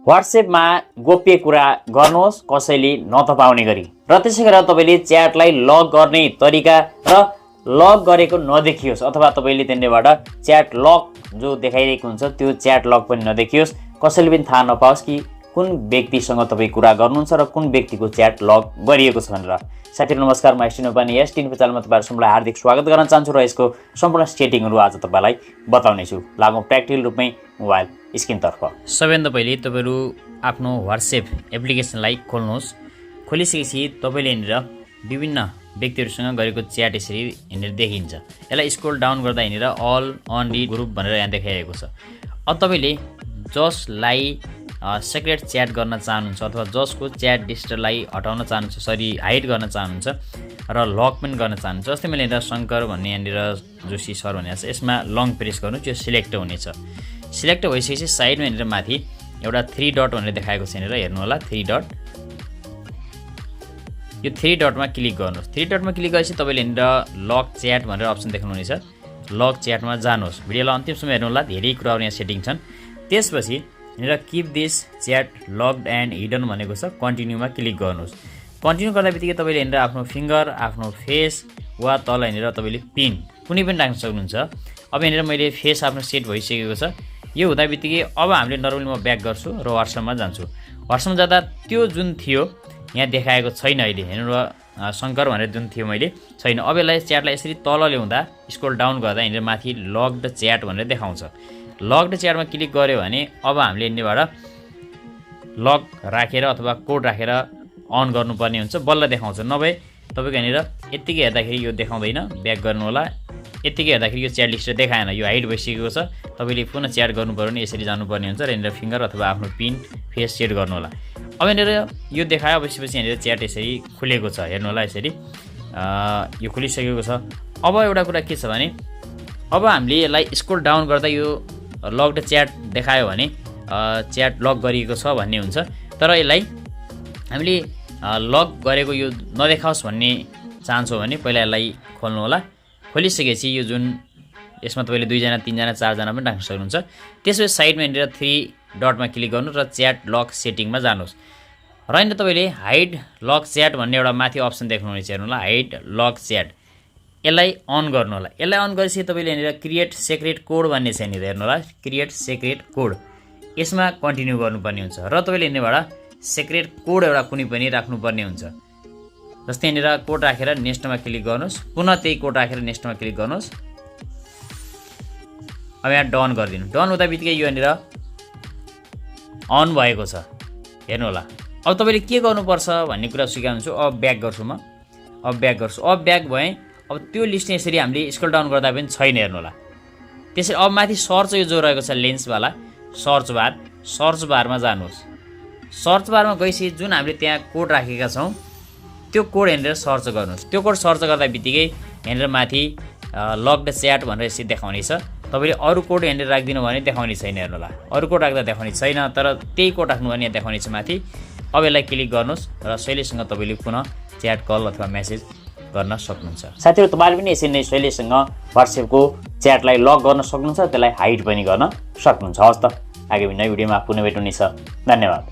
व्हाट्सएपमा गोप्य कुरा गर्नुहोस् कसैले नतपाउने गरी र त्यसै गरेर तपाईले च्याटलाई लग गर्ने तरिका र लग गरेको नदेखियोस् अथवा तपाईले त्यसैबाट च्याट लक जो देखाइरहेको हुन्छ त्यो च्याट लक पनि नदेखियोस् कसैले पनि थाहा नपाओस् कि कुन व्यक्तिसँग तपाई कुरा गर्नुहुन्छ र कुन व्यक्तिको च्याट लग गरिएको छ भनेर। साथीहरु नमस्कार, म एसटी नेपाली एसटी च्यानलमा तपाईहरु सबैलाई हार्दिक स्वागत गर्न चाहन्छु र यसको सम्पूर्ण सेटिङहरु आज तपाईलाई बताउने छु। लागौं प्र्याक्टिकल रूपमै मोबाइल स्क्रिनतर्फ। सबैभन्दा पहिले तपाईहरु आफ्नो व्हाट्सएप एप्लिकेसनलाई खोल्नुहोस्। खोलिसकेपछि तपाईले यहाँनिर विभिन्न व्यक्तिहरुसँग गरेको च्याट यसरी यहाँनिर देखिन्छ। यसलाई स्क्रोल डाउन गर्दा यहाँनिर अल अन रिड ग्रुप भनेर यहाँ देखाइएको छ। अब तपाईले जसलाई सिक्रेट च्याट गर्न चाहनुहुन्छ अथवा जसको च्याट डिस्टरलाई हटाउन चाहनुहुन्छ, हाइड गर्न चाहनुहुन्छ र लक पनि गर्न चाहनुहुन्छ। जस्तै मैले यहाँ शंकर भन्ने यहाँनिर जोशी सर भनेको छ, यसमा लङ प्रेस गर्नु त्यो सिलेक्ट हुनेछ। सिलेक्ट भइसकेपछि साइडमा यहाँनिर माथि एउटा 3 डट भनेर देखाएको छ। यहाँनिर हेर्नु होला 3 डट, यो 3 डटमा क्लिक गर्नुहोस्। 3 डटमा क्लिक गरेपछि तपाईले यहाँनिर लक च्याट भनेर अप्सन देख्नुहुनेछ। लक च्याटमा जानुहोस्। भिडियोलाई अन्तिमसम्म हेर्नु होला, धेरै कुराहरु यहाँ सेटिङ छन्। त्यसपछि यहाँनिर keep this chat logged and hidden भनेको छ, कन्टिन्यूमा क्लिक गर्नुहोस्। कन्टिन्यू गर्दाबित्तिकै तपाईले यहाँनिर आफ्नो फिंगर, आफ्नो फेस वा तल यहाँनिर तपाईले पिन कुनै पनि राख्न सक्नुहुन्छ। अब यहाँनिर मैले फेस आफ्नो सेट भइसकेको छ। यो हुँदाबित्तिकै अब हामीले नर्मली म ब्याक गर्छु र व्हाट्सएपमा जान्छु। व्हाट्सएपमा जाँदा त्यो जुन थियो यहाँ देखाएको छैन। अहिले हेर्नु शंकर भनेर जुन थियो मैले छैन। अब यसलाई च्याटलाई यसरी तल ल्याउँदा स्क्रोल डाउन गर्दा यहाँनिर माथि लग्ड च्याट भनेर देखाउँछ। लग्ड च्याटमा क्लिक गर्यो भने अब हामीले यहाँबाट लक राखेर अथवा कोड राखेर अन गर्नुपर्ने हुन्छ, बल्ल देखाउँछ। नभए तपाईको यहाँनिर यतिकै हेर्दाखेरि यो देखाउँदैन। ब्याक गर्नु होला। यतिकै हेर्दाखेरि यो च्याट लिस्ट देखाएन, यो हाइड भइसकेको छ। तपाईले पुनः च्याट गर्नुपर्यो भने यसरी जानुपर्ने हुन्छ र यहाँनिर फिंगर अथवा आफ्नो पिन फेस सेट गर्नु होला। अब यहाँनिर यो देखायो भइसकेपछि यहाँनिर च्याट यसरी खुलेको छ। हेर्नु होला यसरी यो खुलिसकेको छ। अब एउटा कुरा के छ भने अब हामीले यसलाई स्क्रोल डाउन गर्दा यो लग्ड च्याट देखायो भने च्याट लक गरिएको छ भन्ने हुन्छ। तर यसलाई हामीले लक गरेको यो नदेखाओस् भन्ने चाहन्छौँ भने पहिला यसलाई खोल्नु होला। खोलिसकेपछि यो जुन यसमा तपाईले 2 जना 3 जना 4 जना पनि राख्न सक्नुहुन्छ। त्यसपछि साइडमा यहाँनिर 3 डटमा क्लिक गर्नु र च्याट लक सेटिङमा जानुहोस् र यहाँनिर तपाईले हाइड लक च्याट भन्ने एउटा माथि अप्सन देख्नुहुनेछ। हेर्नु होला हाइड लक च्याट, यसलाई अन गर्नु होला। यसलाई अन गरेपछि तपाईले यहाँनिर क्रिएट सिक्रेट कोड भन्ने छ। यहाँनिर हेर्नु होला क्रिएट सिक्रेट कोड, यसमा कन्टिन्यू गर्नुपर्ने हुन्छ र तपाईले यहाँनिरबाट सिक्रेट कोड एउटा कुनै पनि राख्नुपर्ने हुन्छ। जस्तै यहाँनिर कोड राखेर नेक्स्टमा क्लिक गर्नुहोस्, पुनः त्यही कोड राखेर नेक्स्टमा क्लिक गर्नुहोस्। अब यहाँ डन गरिदिनु। डन हुँदाबित्तिकै यो यहाँनिर अन भएको छ। हेर्नु होला। अब तपाईले के गर्नुपर्छ भन्ने कुरा सिकाउँछु। अब ब्याक गर्छु म। अब ब्याक गर्छु। अब ब्याक भएँ। अब त्यो लिस्ट यसरी हामीले स्क्रोल डाउन गर्दा पनि छैन। हेर्नु होला। त्यसरी अब माथि सर्च यो जो रहेको छ लेन्सवाला सर्च बारमा जानुहोस्। सर्च बारमा गएपछि जुन हामीले त्यहाँ कोड राखेका छौँ त्यो कोड यहाँनिर सर्च गर्नुहोस्। त्यो कोड सर्च गर्दा बित्तिकै यहाँनिर माथि लग्ड च्याट भनेर यसरी देखाउने छ। तपाईले अरू कोड यहाँनिर राख्दिनु भने देखाउने छैन। हेर्नु होला अरू कोड राख्दा देखाउने छैन, तर त्यही कोड राख्नु भने यहाँ देखाउने छ माथि। अब यसलाई क्लिक गर्नुहोस् र शैलीसँग तपाईले पुनः च्याट कल अथवा मेसेज गर्न सक्नुहुन्छ। साथीहरु तपाईले पनि यसरी नै शैलीसँग व्हाट्सएपको च्याटलाई लक गर्न सक्नुहुन्छ, त्यसलाई हाइड पनि गर्न सक्नुहुन्छ। हस् त, आगामी नयाँ भिडियोमा पुनः भेट्नु नै छ। धन्यवाद।